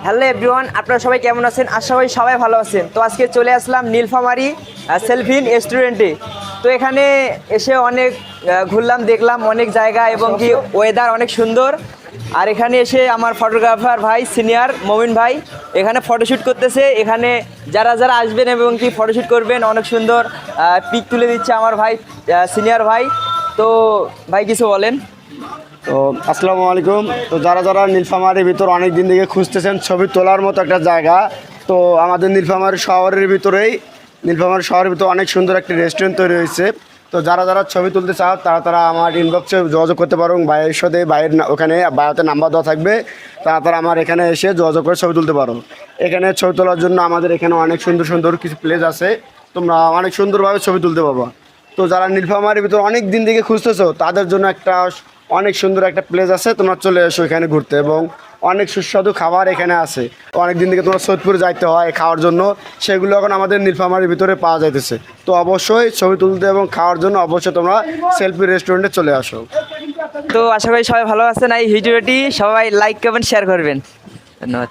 Hello everyone, আপনারা সবাই কেমন আছেন? আশা করি সবাই ভালো আছেন। তো আজকে চলে আসলাম নীলফামারী সেলফিন রেস্টুরেন্টে। তো এখানে এসে অনেক ঘুরলাম, দেখলাম অনেক জায়গা এবং কি ওয়েদার অনেক সুন্দর। আর এখানে এসে আমার ফটোগ্রাফার ভাই সিনিয়র মমিন ভাই এখানে ফটোশ্যুট করতেছে। এখানে যারা যারা আসবেন এবং কি ফটোশ্যুট করবেন অনেক সুন্দর পিক তুলে দিচ্ছে আমার ভাই সিনিয়র ভাই। তো ভাই কিছু বলেন। তো আসসালামু আলাইকুম। তো যারা যারা নীলফামারীর ভিতর অনেক দিন থেকে খুঁজতেছেন ছবি তোলার মতো একটা জায়গা, তো আমাদের নীলফামারী শহরের ভিতরেই নীলফামারী শহরের ভিতরে অনেক সুন্দর একটা রেস্টুরেন্ট তৈরি হয়েছে। তো যারা যারা ছবি তুলতে চাও তারা আমার ইনবক্সে যোগাযোগ করতে পারো। ভাইয়ের সাথে ভাইয়ের ওখানে বায়োতে নাম্বার দেওয়া থাকবে, তারা আমার এখানে এসে যোগাযোগ করে ছবি তুলতে পারো। এখানে ছবি তোলার জন্য আমাদের এখানে অনেক সুন্দর সুন্দর কিছু প্লেস আছে, তোমরা অনেক সুন্দরভাবে ছবি তুলতে পারবা। তো যারা নীলফামারীর ভিতর অনেক দিন থেকে খুঁজতেছো তাদের জন্য একটা অনেক সুন্দর একটা প্লেস আছে, তোমরা চলে এসো এখানে ঘুরতে। এবং অনেক সুস্বাদু খাবার এখানে আছে। অনেক দিন থেকে তোমরা সৈয়দপুরে যাইতে হয় খাওয়ার জন্য, সেগুলো এখন আমাদের নীলফামারীর ভিতরে পাওয়া যাইতেছে। তো অবশ্যই ছবি তুলতে এবং খাওয়ার জন্য অবশ্যই তোমরা সেলফি রেস্টুরেন্টে চলে আসো। তো আশা করি সবাই ভালো আছেন। এই ভিডিওটি সবাই লাইক কমেন্ট শেয়ার করবেন। ধন্যবাদ।